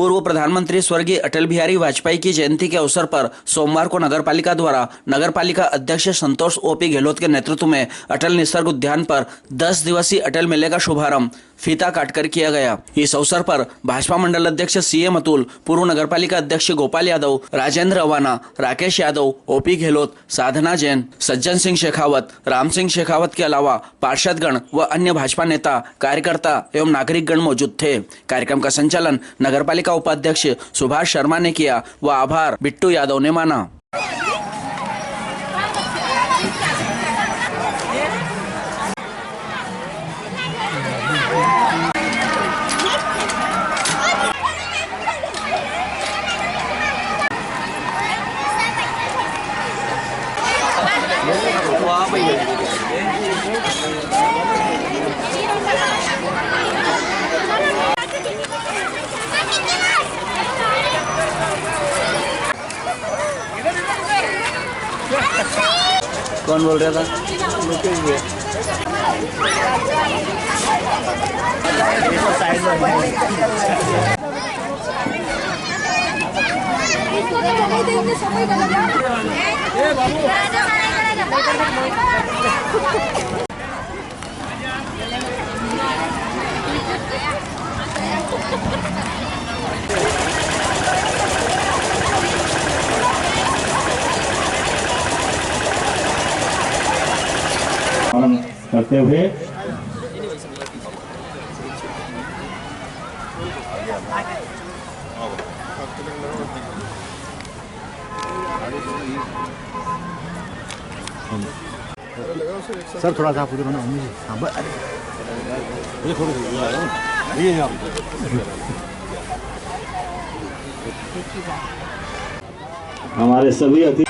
पूर्व प्रधानमंत्री स्वर्गीय अटल बिहारी वाजपेयी की जयंती के अवसर पर सोमवार को नगरपालिका द्वारा नगरपालिका अध्यक्ष संतोष ओपी गहलोत के नेतृत्व में अटल निसर्ग उद्यान पर 10 दिवसीय अटल मेले का शुभारंभ फीता काटकर किया गया। इस अवसर पर भाजपा मंडल अध्यक्ष सीएम अतुल, पूर्व नगरपालिका अध्यक्ष गोपाल यादव, राजेंद्र अवाना, राकेश यादव, ओपी गहलोत, साधना जैन, सज्जन सिंह शेखावत, राम सिंह शेखावत के अलावा पार्षदगण व अन्य भाजपा नेता, कार्यकर्ता एवं नागरिकगण मौजूद थे। कार्यक्रम का संचालन नगरपालिका उपाध्यक्ष सुभाष शर्मा ने किया व आभार बिट्टू यादव ने माना। कौन बोल रहा था? करते हुए सर थोड़ा सा पूछो ना ये थोड़ी ये हमारे सभी अतिथि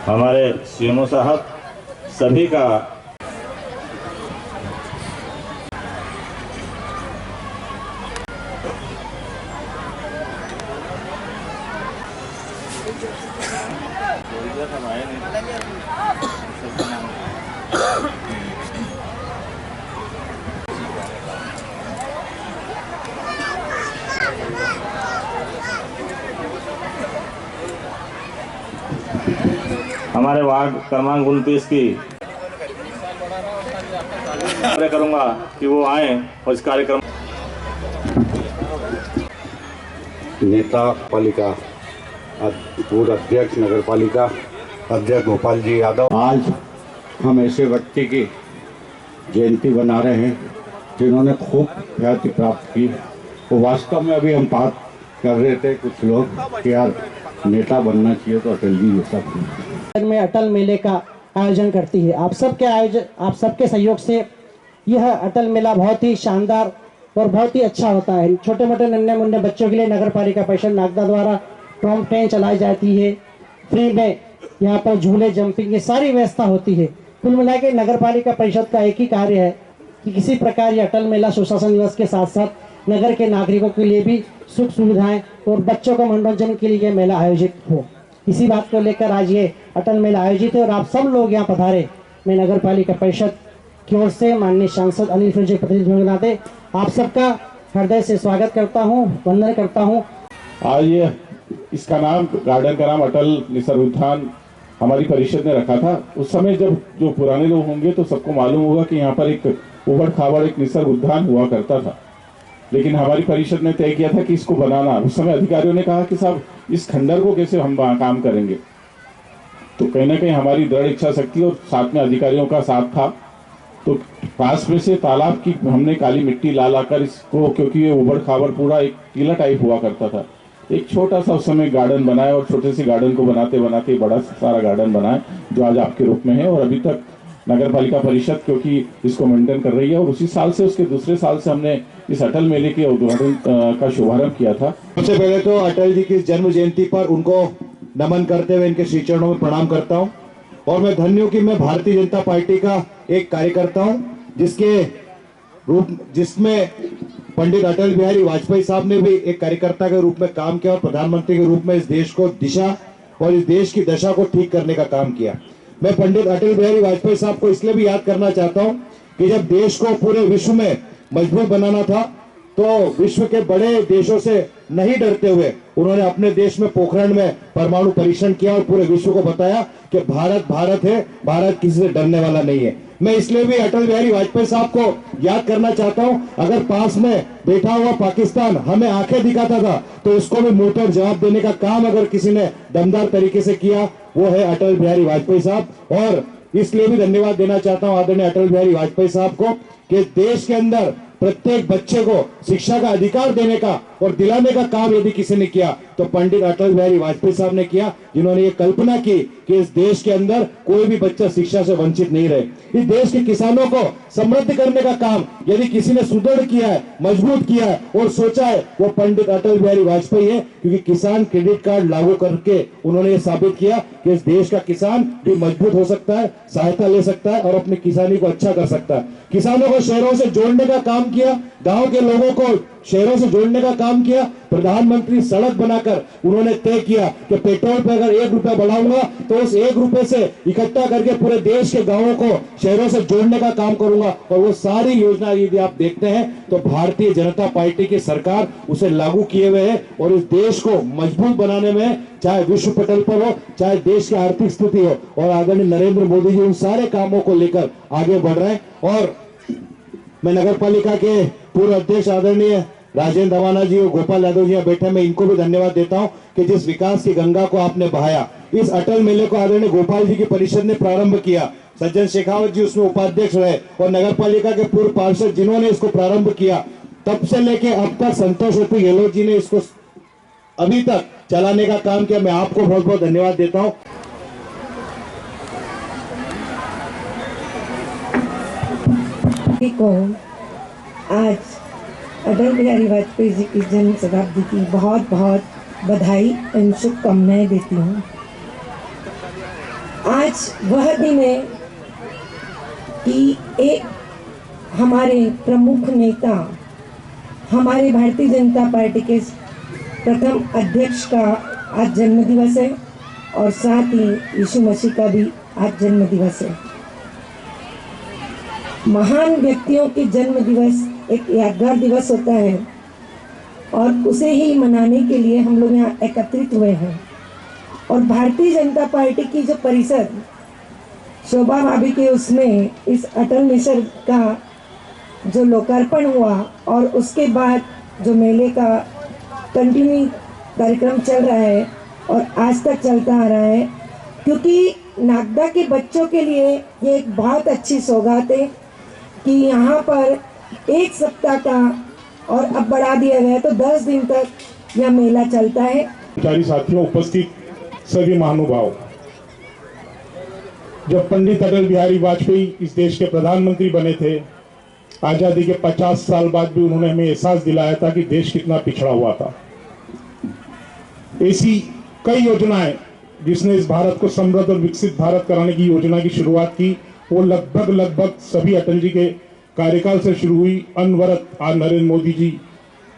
हमारे सीएमओ साहब सभी का हमारे वार्ड क्रमांक 29 की करूंगा कि वो आए और इस कार्यक्रम नेता पालिका पूर्व अध्यक्ष नगर पालिका अध्यक्ष गोपाल जी यादव, आज हम ऐसे व्यक्ति की जयंती बना रहे हैं जिन्होंने खूब ख्याति प्राप्त की। वो वास्तव में अभी हम बात कर रहे थे कुछ लोग कि यार नेता बनना चाहिए तो अटल जी ये सब में अटल मेले का आयोजन करती है। आप सबके सहयोग से यह अटल मेला बहुत ही शानदार और बहुत ही अच्छा होता है। छोटे मोटे नन्हे मुन्ने बच्चों के लिए नगर पालिका परिषद नागदा द्वारा टॉम ट्रेन चलाई जाती है। फ्री में यहाँ पर झूले, जंपिंग, ये सारी व्यवस्था होती है। कुल मिला के नगर पालिका परिषद का एक ही कार्य है कि किसी प्रकार ये अटल मेला सुशासन दिवस के साथ साथ नगर के नागरिकों के लिए भी सुख सुविधाएं और बच्चों को मनोरंजन के लिए मेला आयोजित हो। इसी बात को लेकर आज ये अटल मेला आयोजित है और आप सब लोग यहाँ पधारे। मैं नगर पालिका परिषद की ओर से माननीय सांसद अनिल फिरोजी प्रतिनिधि के नाते आप सबका हृदय से स्वागत करता हूँ, वंदन करता हूँ। आज ये इसका नाम, गार्डन का नाम अटल निसर्ग उद्यान हमारी परिषद ने रखा था। उस समय जब जो पुराने लोग होंगे तो सबको मालूम होगा कि यहाँ पर एक उबड़ खाबड़ एक निसर्ग उद्यान हुआ करता था, लेकिन हमारी परिषद ने तय किया था कि इसको बनाना। उस समय अधिकारियों ने कहा कि साहब इस खंडर को कैसे हम काम करेंगे, तो कहीं ना कहीं हमारी दृढ़ इच्छा शक्ति और साथ में अधिकारियों का साथ था। तो पास में से तालाब की हमने काली मिट्टी ला लाकर इसको, क्योंकि ये उबड़ खाबड़ पूरा एक टीला टाइप हुआ करता था, एक छोटा सा उस समय गार्डन बनाया और छोटे से गार्डन को बनाते बनाते बड़ा सारा गार्डन बनाया जो आज आपके रूप में है। और अभी तक नगर पालिका परिषद क्योंकि इसको मेंटेन कर रही है, और उसी साल से उसके दूसरे साल से हमने इस अटल मेले के उद्घाटन का शुभारंभ किया था। सबसे पहले तो अटल जी की जन्म जयंती पर उनको नमन करते हुए इनके श्री चरणों में प्रणाम करता हूं, और मैं धन्य हूं कि मैं भारतीय जनता पार्टी का एक कार्यकर्ता हूं जिसमें पंडित अटल बिहारी वाजपेयी साहब ने भी एक कार्यकर्ता के रूप में काम किया और प्रधानमंत्री के रूप में इस देश को दिशा और इस देश की दशा को ठीक करने का काम किया। मैं पंडित अटल बिहारी वाजपेयी साहब को इसलिए भी याद करना चाहता हूं कि जब देश को पूरे विश्व में मजबूत बनाना था तो विश्व के बड़े देशों से नहीं डरते हुए उन्होंने अपने देश में पोखरण में परमाणु परीक्षण किया और पूरे विश्व को बताया कि भारत भारत है, भारत किसी से डरने वाला नहीं है। मैं इसलिए भी अटल बिहारी वाजपेयी साहब को याद करना चाहता हूं। अगर पास में बैठा हुआ पाकिस्तान हमें आंखें दिखाता था तो उसको भी मुंह तोड़ जवाब देने का काम अगर किसी ने दमदार तरीके से किया वो है अटल बिहारी वाजपेयी साहब। और इसलिए भी धन्यवाद देना चाहता हूं आदरणीय अटल बिहारी वाजपेयी साहब को कि देश के अंदर प्रत्येक बच्चे को शिक्षा का अधिकार देने का और दिलाने का काम यदि किसी ने किया तो पंडित अटल बिहारी वाजपेयी साहब ने किया, जिन्होंने ये कल्पना की कि इस देश के अंदर कोई भी बच्चा शिक्षा से वंचित नहीं रहे। इस देश के किसानों को समृद्ध करने का काम यदि किसी ने सुदृढ़ किया है, मजबूत किया है और सोचा है वो पंडित अटल बिहारी वाजपेयी है, क्योंकि किसान क्रेडिट कार्ड लागू करके उन्होंने ये साबित किया कि इस देश का किसान भी मजबूत हो सकता है, सहायता ले सकता है और अपनी किसानी को अच्छा कर सकता है। किसानों को शहरों से जोड़ने का काम किया, गांव के लोगों को शहरों से जोड़ने का काम किया। प्रधानमंत्री सड़क बनाकर उन्होंने तय किया कि पेट्रोल पे अगर 1 रुपया बढ़ाऊंगा तो उस 1 रुपए से इकट्ठा करके पूरे देश के गांवों को शहरों से जोड़ने का काम करूंगा। और वो सारी योजना यदि आप देखते हैं तो भारतीय जनता पार्टी की सरकार उसे लागू किए हुए है और इस देश को मजबूत बनाने में चाहे विश्व पटल पर हो, चाहे देश की आर्थिक स्थिति हो, और आदरणीय नरेंद्र मोदी जी उन सारे कामों को लेकर आगे बढ़ रहे हैं। और मैं नगर पालिका के पूर्व अध्यक्ष आदरणीय राजेंद्र दवाना जी और गोपाल यादव जी बैठे, मैं इनको भी धन्यवाद देता हूं कि जिस विकास की गंगा को आपने बहाया, इस अटल मेले को आदरणीय गोपाल जी की परिषद ने प्रारंभ किया, सज्जन शेखावत जी उसमें उपाध्यक्ष रहे और नगर पालिका के पूर्व पार्षद जिन्होंने इसको प्रारंभ किया, तब से लेके अब तक संतोष ओपी गहलोत जी ने इसको अभी तक चलाने का काम किया। मैं आपको बहुत बहुत धन्यवाद देता हूं। को आज अटल बिहारी वाजपेयी जी की जन्म शताब्दी की बहुत बहुत बधाई एवं शुभकामनाएं देती हूँ। आज वह दिन है कि एक हमारे प्रमुख नेता, हमारे भारतीय जनता पार्टी के प्रथम अध्यक्ष का आज जन्म दिवस है और साथ ही यीशु मसीह का भी आज जन्म दिवस है। महान व्यक्तियों के जन्म दिवस एक यादगार दिवस होता है और उसे ही मनाने के लिए हम लोग यहाँ एकत्रित हुए हैं। और भारतीय जनता पार्टी की जो परिषद शोभा भाभी के उसमें इस अटल मिशन का जो लोकार्पण हुआ और उसके बाद जो मेले का कंटिन्यू कार्यक्रम चल रहा है और आज तक चलता आ रहा है, क्योंकि नागदा के बच्चों के लिए ये एक बहुत अच्छी सौगात है कि यहाँ पर 1 सप्ताह का और अब बढ़ा दिया गया तो 10 दिन तक यह मेला चलता है। साथियों, उपस्थित सभी महानुभाव, जब पंडित अटल बिहारी वाजपेयी इस देश के प्रधानमंत्री बने थे, आजादी के 50 साल बाद भी उन्होंने हमें एहसास दिलाया था कि देश कितना पिछड़ा हुआ था। ऐसी कई योजनाएं जिसने इस भारत को समृद्ध और विकसित भारत कराने की योजना की शुरुआत की, वो लगभग सभी अटल जी के कार्यकाल से शुरू हुई। अनवरत आज नरेंद्र मोदी जी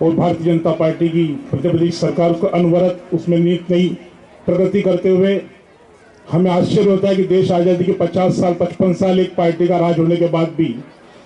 और भारतीय जनता पार्टी की मध्य प्रदेश सरकार उसको अनवरत उसमें नित नई प्रगति करते हुए हमें आश्चर्य होता है कि देश आज़ादी के 50 साल 55 साल एक पार्टी का राज होने के बाद भी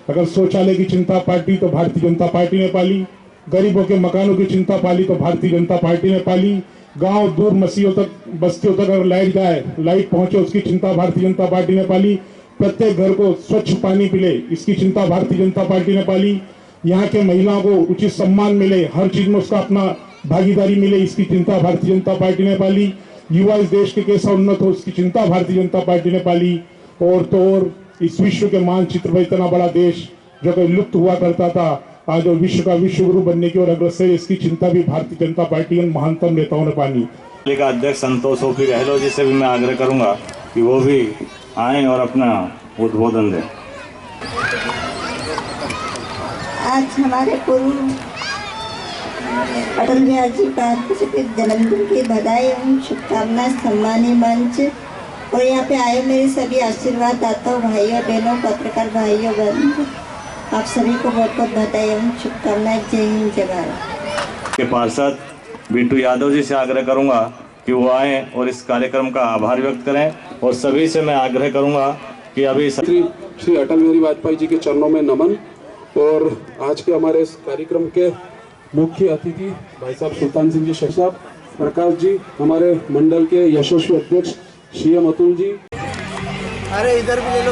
अगर शौचालय की चिंता पाली तो भारतीय जनता पार्टी ने पाली, गरीबों के मकानों की चिंता पाली तो भारतीय जनता पार्टी ने पाली, गांव दूर मसीहों तक बस्तियों तक अगर लाइट जाए, लाइट पहुंचे उसकी चिंता भारतीय जनता पार्टी ने पाली, प्रत्येक घर को स्वच्छ पानी मिले इसकी चिंता भारतीय जनता पार्टी ने पाली, यहाँ के महिलाओं को उचित सम्मान मिले, हर चीज में उसका अपना भागीदारी मिले इसकी चिंता भारतीय जनता पार्टी ने पाली, युवा इस देश के कैसा उन्नत हो उसकी चिंता भारतीय जनता पार्टी ने पाली। और तो और इस विश्व के मानचित्र पर इतना बड़ा देश जो कि लुप्त हुआ करता था, आज विश्व का विश्व गुरु बनने की ओर अग्रसर, इसकी चिंता भी भारतीय जनता पार्टी के महानतम नेताओं ने पाली। का अध्यक्ष संतोष ओपी गहलोत जी से भी मैं आग्रह करूंगा कि वो भी आएं और अपना उद्बोधन दें। आज हमारे पूर्व अटल बिहारी जी वाजपेयी के जन्मदिन की बधाई एवं शुभकामनाएं सम्मानीय मंच और यहाँ पे आए मेरे सभी आशीर्वाद दाताओं भाइयों बहनों पत्रकार भाइयों बहनों आप सभी को बहुत बहुत बधाई एवं शुभकामनाएं। जय हिंद जय भारत। के पार्षद बिट्टू यादव जी से आग्रह करूंगा कि वो आए और इस कार्यक्रम का आभार व्यक्त करें और सभी से मैं आग्रह करूंगा कि अभी श्री अटल बिहारी वाजपेयी जी के चरणों में नमन। और आज के हमारे इस कार्यक्रम के मुख्य अतिथि भाई साहब सुल्तान सिंह जी शेख साहब, प्रकाश जी, हमारे मंडल के यशस्वी अध्यक्ष CM अतुल जी। अरे इधर भी ले लो।